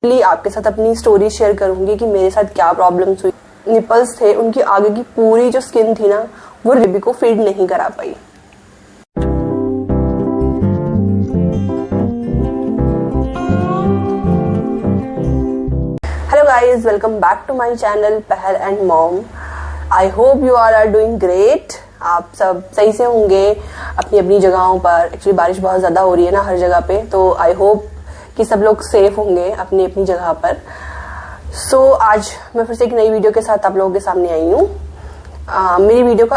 आपके साथ अपनी स्टोरी शेयर करूंगी कि मेरे साथ क्या प्रॉब्लम्स हुई। निपल्स थे, उनकी आगे की पूरी जो स्किन थी ना, वो बेबी को फीड नहीं करा पाई। Hello guys, welcome back to my channel Pahal and mom. I hope you are doing great. आप सब सही से होंगे अपनी अपनी जगहों पर। एक्चुअली बारिश बहुत ज्यादा हो रही है ना हर जगह पे, तो आई होप कि सब लोग सेफ होंगे अपनी अपनी जगह पर। सो आज मैं फिर से एक नई वीडियो के साथ आप लोगों के सामने आई हूँ। मेरी वीडियो का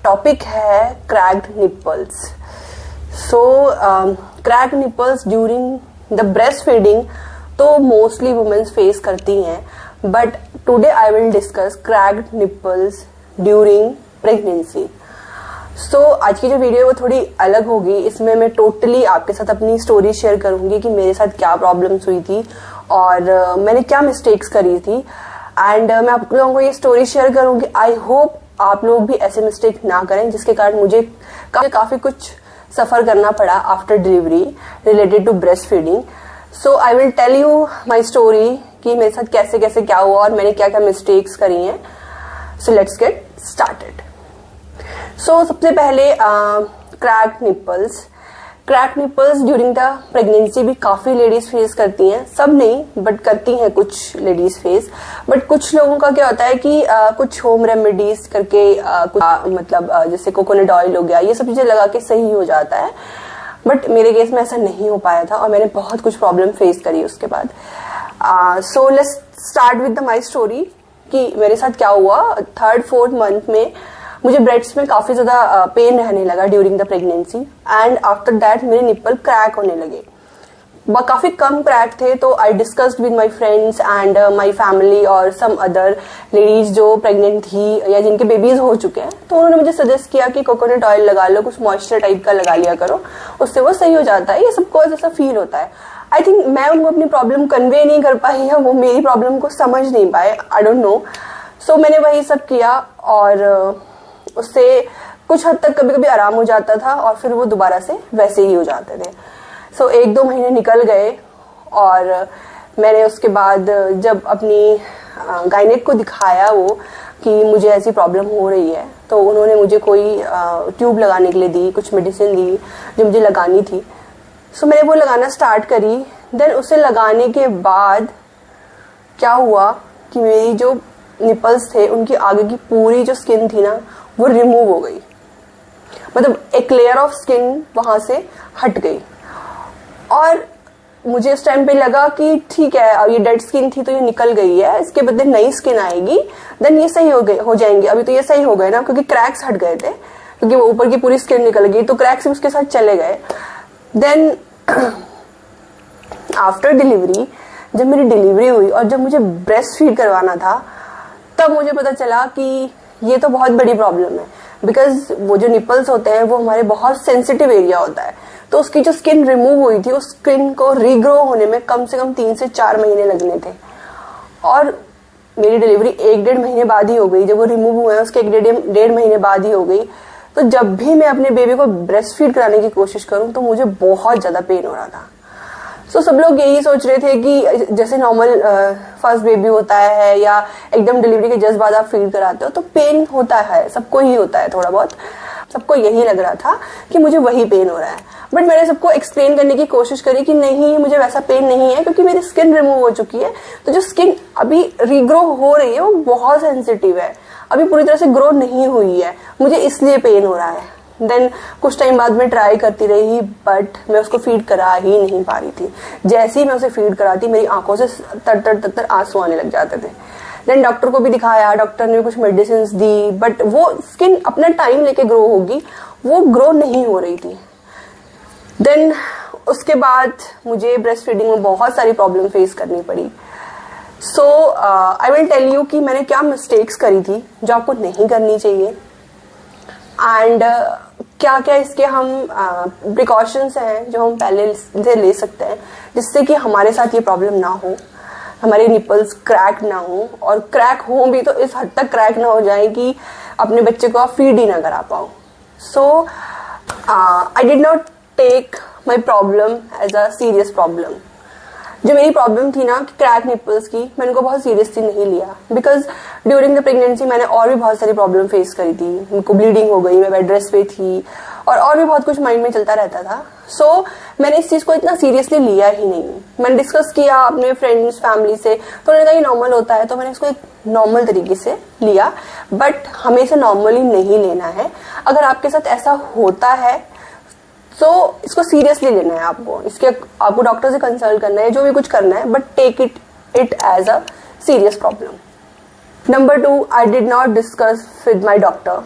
टॉपिक है cracked nipples. So cracked nipples during the breast feeding तो मोस्टली वुमेन्स फेस करती हैं, but today I will discuss cracked nipples during pregnancy. So आज की जो वीडियो है वो थोड़ी अलग होगी। इसमें मैं टोटली आपके साथ अपनी स्टोरी शेयर करूंगी कि मेरे साथ क्या प्रॉब्लम्स हुई थी और मैंने क्या मिस्टेक्स करी थी, एंड मैं आप लोगों को ये स्टोरी शेयर करूंगी। आई होप आप लोग भी ऐसे मिस्टेक ना करें जिसके कारण मुझे काफी कुछ सफर करना पड़ा after delivery related to breast feeding. So I will tell you my story कि मेरे साथ कैसे कैसे क्या हुआ और मैंने क्या क्या मिस्टेक्स करी हैं। So let's get started. So सबसे पहले cracked nipples during the pregnancy भी काफी लेडीज फेस करती हैं। सब नहीं बट करती हैं कुछ लेडीज फेस। बट कुछ लोगों का क्या होता है कि कुछ होम रेमेडीज करके जैसे कोकोनट ऑयल हो गया, ये सब चीजें लगा के सही हो जाता है। बट मेरे केस में ऐसा नहीं हो पाया था और मैंने बहुत कुछ प्रॉब्लम फेस करी उसके बाद। So let's start with my story कि मेरे साथ क्या हुआ। 3rd-4th मंथ में मुझे ब्रेस्ट्स में काफी ज्यादा पेन रहने लगा during the pregnancy, and after that मेरे निप्पल क्रैक होने लगे। काफी कम क्रैक थे, तो I discussed with my friends and my family और सम अदर लेडीज जो प्रेग्नेंट थी या जिनके बेबीज हो चुके हैं। तो उन्होंने मुझे सजेस्ट किया कि कोकोनट ऑयल लगा लो, कुछ मॉइस्चर टाइप का लगा लिया करो, उससे वो सही हो जाता है। ये सबको ऐसा फील होता है। आई थिंक मैं उनको अपनी प्रॉब्लम कन्वे नहीं कर पाई या वो मेरी प्रॉब्लम को समझ नहीं पाए, आई डोंट नो। सो मैंने वही सब किया और उससे कुछ हद तक कभी कभी आराम हो जाता था और फिर वो दोबारा से वैसे ही हो जाते थे। सो 1-2 महीने निकल गए और मैंने उसके बाद जब अपनी गायनेक को दिखाया वो कि मुझे ऐसी प्रॉब्लम हो रही है, तो उन्होंने मुझे कोई ट्यूब लगाने के लिए दी, कुछ मेडिसिन दी जो मुझे लगानी थी। सो मैंने वो लगाना स्टार्ट करी। देन उसे लगाने के बाद क्या हुआ कि मेरी जो निपल्स थे उनकी आगे की पूरी जो स्किन थी ना, वो रिमूव हो गई। मतलब एक लेयर ऑफ स्किन वहां से हट गई और मुझे उस टाइम पे लगा कि ठीक है, अब ये डेड स्किन थी तो ये निकल गई है, इसके बदले नई स्किन आएगी, देन ये सही हो जाएंगे। अभी तो ये सही हो गए ना, क्योंकि क्रैक्स हट गए थे, क्योंकि वो ऊपर की पूरी स्किन निकल गई तो क्रैक्स उसके साथ चले गए। देन आफ्टर डिलीवरी, जब मेरी डिलीवरी हुई और जब मुझे ब्रेस्ट फीड करवाना था, तब मुझे पता चला कि ये तो बहुत बड़ी प्रॉब्लम है। बिकॉज वो जो निपल्स होते हैं वो हमारे बहुत सेंसिटिव एरिया होता है, तो उसकी जो स्किन रिमूव हुई थी, उस स्किन को रीग्रो होने में कम से कम 3 से 4 महीने लगने थे। और मेरी डिलीवरी 1-1.5 महीने बाद ही हो गई। जब वो रिमूव हुए उसके 1-1.5 महीने बाद ही हो गई। तो जब भी मैं अपने बेबी को ब्रेस्ट फीड कराने की कोशिश करूं तो मुझे बहुत ज्यादा पेन हो रहा था। सो सब लोग यही सोच रहे थे कि जैसे नॉर्मल फर्स्ट बेबी होता है या एकदम डिलीवरी के जस्ट बाद आप फीड कराते हो तो पेन होता है, सबको ही होता है थोड़ा बहुत। सबको यही लग रहा था कि मुझे वही पेन हो रहा है। बट मैंने सबको एक्सप्लेन करने की कोशिश करी कि नहीं, मुझे वैसा पेन नहीं है, क्योंकि मेरी स्किन रिमूव हो चुकी है। तो जो स्किन अभी रीग्रो हो रही है वो बहुत सेंसिटिव है, अभी पूरी तरह से ग्रो नहीं हुई है, मुझे इसलिए पेन हो रहा है। देन कुछ टाइम बाद मैं ट्राई करती रही, बट मैं उसको फीड करा ही नहीं पा रही थी। जैसे ही मैं उसे फीड कराती मेरी आंखों से तर आंसू आने लग जाते थे। देन डॉक्टर को भी दिखाया, डॉक्टर ने कुछ मेडिसिन दी, बट वो स्किन अपना टाइम लेके ग्रो होगी, वो ग्रो नहीं हो रही थी। देन उसके बाद मुझे ब्रेस्ट फीडिंग में बहुत सारी प्रॉब्लम फेस करनी पड़ी। सो आई विल टेल यू कि मैंने क्या मिस्टेक्स करी थी जो आपको नहीं करनी चाहिए, एंड क्या क्या इसके हम प्रिकॉशंस हैं जो हम पहले से ले सकते हैं जिससे कि हमारे साथ ये प्रॉब्लम ना हो, हमारे निपल्स क्रैक ना हो, और क्रैक हो भी तो इस हद तक क्रैक ना हो जाए कि अपने बच्चे को आप फीड ही ना करा पाओ। So I did not take my problem as a serious problem. जो मेरी प्रॉब्लम थी ना कि क्रैक निपल्स की, मैंने उनको बहुत सीरियसली नहीं लिया, बिकॉज ड्यूरिंग द प्रेगनेंसी मैंने और भी बहुत सारी प्रॉब्लम फेस करी थी। उनको ब्लीडिंग हो गई, मैं बेड रेस्ट पे थी, और भी बहुत कुछ माइंड में चलता रहता था। सो मैंने इस चीज को इतना सीरियसली लिया ही नहीं। मैंने डिस्कस किया अपने फ्रेंड्स फैमिली से, तो उन्होंने कहा ये नॉर्मल होता है, तो मैंने इसको एक नॉर्मल तरीके से लिया। बट हमें इसे नॉर्मली नहीं लेना है। अगर आपके साथ ऐसा होता है तो इसको सीरियसली लेना है आपको, इसके आपको डॉक्टर से कंसल्ट करना है, जो भी कुछ करना है, but take it as a serious problem. Number 2, I did not discuss with my doctor.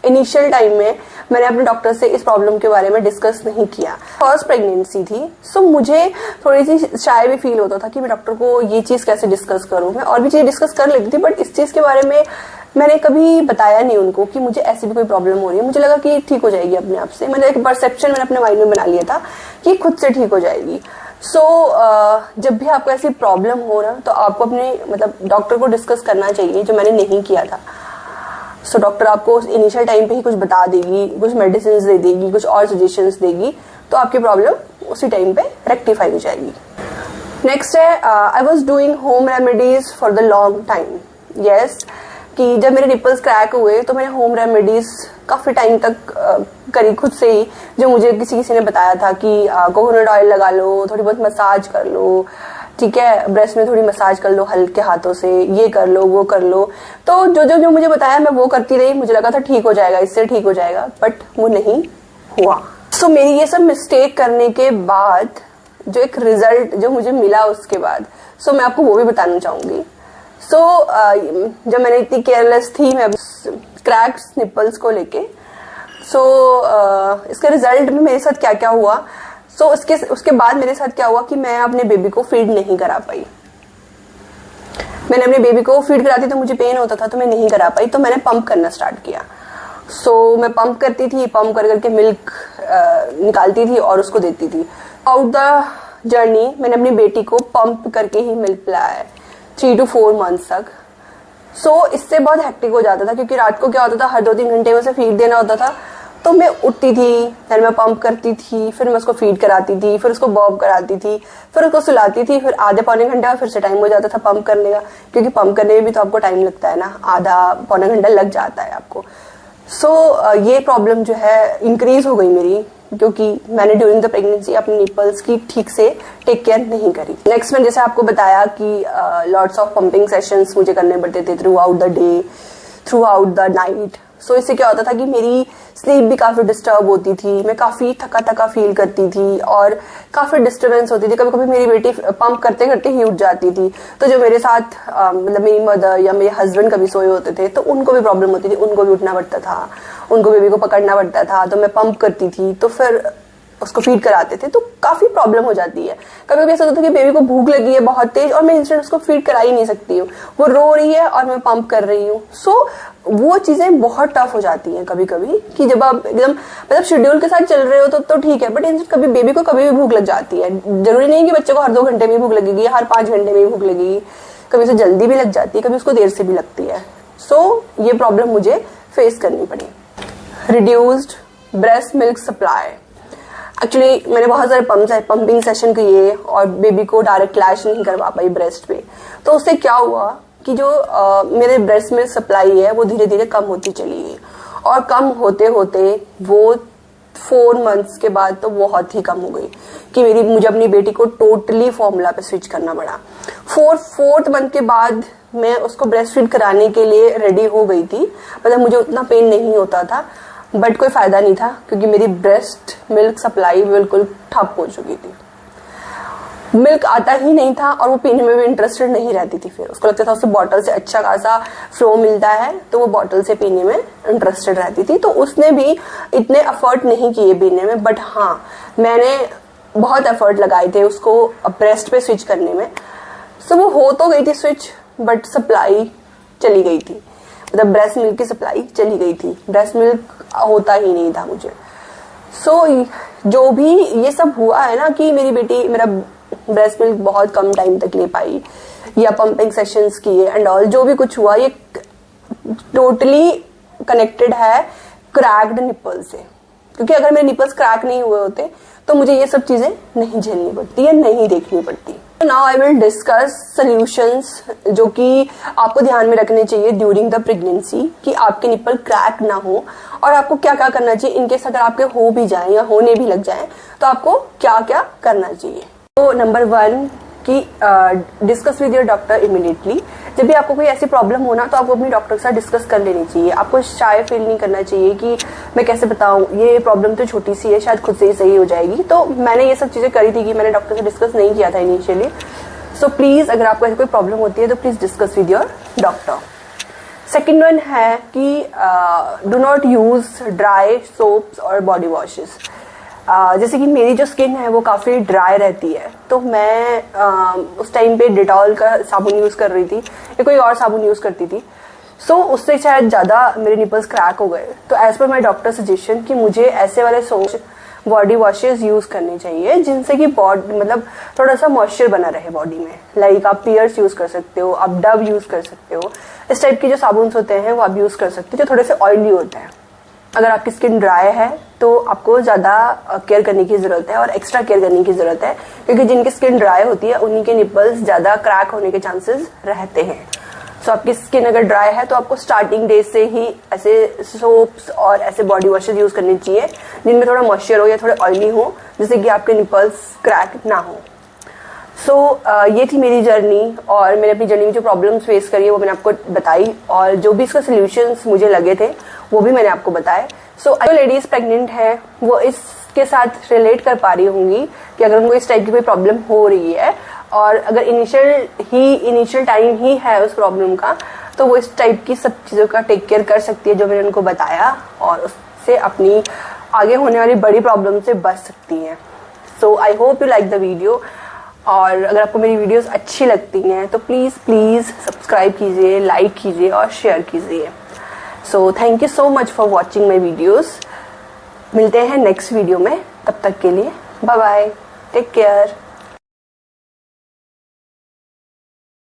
Initial time में मैंने अपने डॉक्टर से इस प्रॉब्लम के बारे में डिस्कस नहीं किया। फर्स्ट प्रेगनेंसी थी, सो मुझे थोड़ी सी शाय भी फील होता था कि मैं डॉक्टर को ये चीज कैसे डिस्कस करूं। मैं और भी चीजें डिस्कस कर लेती थी, बट इस चीज के बारे में मैंने कभी बताया नहीं उनको कि मुझे ऐसी भी कोई प्रॉब्लम हो रही है। मुझे लगा कि ठीक हो जाएगी अपने आप से। मैंने एक परसेप्शन मैंने अपने माइंड में बना लिया था कि खुद से ठीक हो जाएगी। सो जब भी आपको ऐसी प्रॉब्लम हो ना, तो आपको अपने मतलब डॉक्टर को डिस्कस करना चाहिए, जो मैंने नहीं किया था। सो डॉक्टर आपको इनिशियल टाइम पे ही कुछ बता देगी, कुछ मेडिसिन दे देगी, कुछ और सजेशंस देगी, तो आपकी प्रॉब्लम उसी टाइम पे रेक्टिफाई हो जाएगी। नेक्स्ट है, I was doing home remedies for the long time. Yes, कि जब मेरे निपल्स क्रैक हुए तो मैंने होम रेमेडीज काफी टाइम तक करी खुद से ही, जो मुझे किसी ने बताया था कि कोकोनट ऑयल लगा लो, थोड़ी बहुत मसाज कर लो, ठीक है, ब्रेस्ट में थोड़ी मसाज कर लो हल्के हाथों से, ये कर लो वो कर लो। तो जो मुझे बताया मैं वो करती रही। मुझे लगा था ठीक हो जाएगा, इससे ठीक हो जाएगा, बट वो नहीं हुआ। सो मेरी ये सब मिस्टेक करने के बाद जो एक रिजल्ट जो मुझे मिला उसके बाद, सो मैं आपको वो भी बताना चाहूंगी। सो जब मैंने इतनी केयरलेस थी मैं क्रैक्स निपल्स को लेके, सो इसका रिजल्ट में मेरे साथ क्या क्या हुआ। सो उसके बाद मेरे साथ क्या हुआ कि मैं अपने बेबी को फीड नहीं करा पाई। मैंने अपने बेबी को फीड कराती तो मुझे पेन होता था, तो मैं नहीं करा पाई, तो मैंने पंप करना स्टार्ट किया। सो मैं पंप करती थी, पंप कर करके मिल्क निकालती थी और उसको देती थी। आउट द जर्नी मैंने अपनी बेटी को पंप करके ही मिल्क पिलाया है 3 to 4 months तक। सो इससे बहुत हेक्टिक हो जाता था, क्योंकि रात को क्या होता था, हर 2-3 घंटे में उसे फीड देना होता था। तो मैं उठती थी, फिर मैं पंप करती थी, फिर मैं उसको फीड कराती थी, फिर उसको बॉब कराती थी, फिर उसको सुलाती थी, फिर आधे पौने घंटा फिर से टाइम हो जाता था पंप करने का, क्योंकि पंप करने में भी तो आपको टाइम लगता है ना, आधा पौना घंटा लग जाता है आपको। सो ये प्रॉब्लम जो है इंक्रीज हो गई मेरी, क्योंकि मैंने ड्यूरिंग द प्रेगनेंसी अपने निपल्स की ठीक से टेक केयर नहीं करी। नेक्स्ट मैंने जैसे आपको बताया कि लॉट्स ऑफ पंपिंग सेशंस मुझे करने पड़ते थे throughout the day, throughout the night. So इससे क्या होता था कि मेरी स्लीप भी काफी डिस्टर्ब होती थी, मैं काफी थका थका फील करती थी और काफी डिस्टर्बेंस होती थी। कभी कभी मेरी बेटी पंप करते करते ही उठ जाती थी, तो जो मेरे साथ मतलब मेरी मदर या मेरे हस्बैंड कभी सोए होते थे तो उनको भी प्रॉब्लम होती थी, उनको भी उठना पड़ता था, उनको बेबी को पकड़ना पड़ता था। तो मैं पंप करती थी तो फिर उसको फीड कराते थे, तो काफी प्रॉब्लम हो जाती है। कभी कभी ऐसा होता है कि बेबी को भूख लगी है बहुत तेज और मैं इंस्टेंट उसको फीड करा ही नहीं सकती हूँ, वो रो रही है और मैं पंप कर रही हूँ। सो वो चीजें बहुत टफ हो जाती हैं कभी कभी, कि जब आप एकदम मतलब शेड्यूल के साथ चल रहे हो तो ठीक है, बट कभी बेबी को कभी भी भूख लग जाती है। जरूरी नहीं कि बच्चे को हर 2 घंटे में भूख लगेगी, हर 5 घंटे में भूख लगेगी, कभी उसे जल्दी भी लग जाती है, कभी उसको देर से भी लगती है। सो ये प्रॉब्लम मुझे फेस करनी पड़ी। Reduced breast milk supply. Actually मैंने बहुत सारे पंपिंग सेशन किए और बेबी को डायरेक्ट लैश नहीं करवा पाई ब्रेस्ट पे। तो उससे क्या हुआ कि जो मेरे ब्रेस्ट मिल्क सप्लाई है वो धीरे धीरे कम होती चली गई, और कम होते होते वो 4 months के बाद तो बहुत ही कम हो गई कि मुझे अपनी बेटी को टोटली फॉर्मूला पे स्विच करना पड़ा। 4th मंथ के बाद मैं उसको ब्रेस्ट फीड कराने के लिए रेडी हो गई थी, मतलब मुझे उतना पेन नहीं होता था, बट कोई फायदा नहीं था क्योंकि मेरी ब्रेस्ट मिल्क सप्लाई बिल्कुल ठप हो चुकी थी। मिल्क आता ही नहीं था और वो पीने में भी इंटरेस्टेड नहीं रहती थी। फिर उसको लगता था उससे बॉटल से अच्छा खासा फ्लो मिलता है, तो वो बॉटल से पीने में इंटरेस्टेड रहती थी। तो उसने भी इतने एफर्ट नहीं किए पीने में, बट हाँ मैंने बहुत एफर्ट लगाए थे उसको ब्रेस्ट पे स्विच करने में। सो वो हो तो गई थी स्विच, बट सप्लाई चली गई थी, मतलब ब्रेस्ट मिल्क की सप्लाई चली गई थी, ब्रेस्ट मिल्क होता ही नहीं था मुझे। सो जो भी ये सब हुआ है ना कि मेरी बेटी मेरा ब्रेस्ट मिल्क बहुत कम टाइम तक ले पाई, या पंपिंग सेशंस किए एंड ऑल, जो भी कुछ हुआ ये टोटली कनेक्टेड है क्रैक्ड निपल से। क्योंकि अगर मेरे निपल्स क्रैक नहीं हुए होते तो मुझे ये सब चीजें नहीं झेलनी पड़ती या नहीं देखनी पड़ती। Now I will discuss solutions जो कि आपको ध्यान में रखने चाहिए ड्यूरिंग द प्रेगनेंसी, कि आपके निप्पल क्रैक ना हो और आपको क्या क्या करना चाहिए इनकेस अगर आपके हो भी जाए या होने भी लग जाए तो आपको क्या क्या करना चाहिए। तो नंबर 1 कि discuss with your doctor immediately. जब भी आपको कोई ऐसी प्रॉब्लम हो ना तो आपको अपनी डॉक्टर के साथ डिस्कस कर लेनी चाहिए। आपको शाय फील नहीं करना चाहिए कि मैं कैसे बताऊं, ये प्रॉब्लम तो छोटी सी है, शायद खुद से ही सही हो जाएगी। तो मैंने ये सब चीजें करी थी कि मैंने डॉक्टर से डिस्कस नहीं किया था इनिशियली। सो प्लीज अगर आपको ऐसी कोई प्रॉब्लम होती है तो please discuss with your doctor. Second one है कि do not use dry soaps और बॉडी वॉशेस। जैसे कि मेरी जो स्किन है वो काफ़ी ड्राई रहती है, तो मैं उस टाइम पे डिटॉल का साबुन यूज़ कर रही थी या कोई और साबुन यूज़ करती थी। सो उससे शायद ज़्यादा मेरे निपल्स क्रैक हो गए। तो एज पर माई डॉक्टर सजेशन कि मुझे ऐसे वाले सोप बॉडी वॉशेस यूज़ करने चाहिए जिनसे कि बॉडी मतलब थोड़ा सा मॉइस्चर बना रहे बॉडी में। लाइक आप पियर्स यूज़ कर सकते हो, आप डव यूज़ कर सकते हो, इस टाइप के जो साबुन होते हैं वो आप यूज़ कर सकते हो जो थोड़े से ऑयली होते हैं। अगर आपकी स्किन ड्राई है तो आपको ज़्यादा केयर करने की ज़रूरत है और एक्स्ट्रा केयर करने की ज़रूरत है, क्योंकि जिनकी स्किन ड्राई होती है उन्हीं के निपल्स ज़्यादा क्रैक होने के चांसेस रहते हैं। सो आपकी स्किन अगर ड्राई है तो आपको स्टार्टिंग डे से ही ऐसे सोप्स और ऐसे बॉडी वॉशेज यूज़ करने चाहिए जिनमें थोड़ा मॉइस्चर हो या थोड़े ऑयली हो, जिससे कि आपके निपल्स क्रैक ना हो। ये थी मेरी जर्नी और मैंने अपनी जर्नी में जो प्रॉब्लम्स फेस करी है वो मैंने आपको बताई, और जो भी इसका सोल्यूशंस मुझे लगे थे वो भी मैंने आपको बताए। जो लेडीज प्रेग्नेंट है वो इसके साथ रिलेट कर पा रही होंगी कि अगर उनको इस टाइप की कोई प्रॉब्लम हो रही है और अगर इनिशियल टाइम ही है उस प्रॉब्लम का, तो वो इस टाइप की सब चीज़ों का टेक केयर कर सकती है जो मैंने उनको बताया, और उससे अपनी आगे होने वाली बड़ी प्रॉब्लम से बच सकती हैं। So I hope you like the video, और अगर आपको मेरी वीडियोस अच्छी लगती हैं तो प्लीज़ सब्सक्राइब कीजिए, लाइक कीजिए और शेयर कीजिए। So thank you so much for watching my videos. मिलते हैं नेक्स्ट वीडियो में, तब तक के लिए बाय बाय, टेक केयर।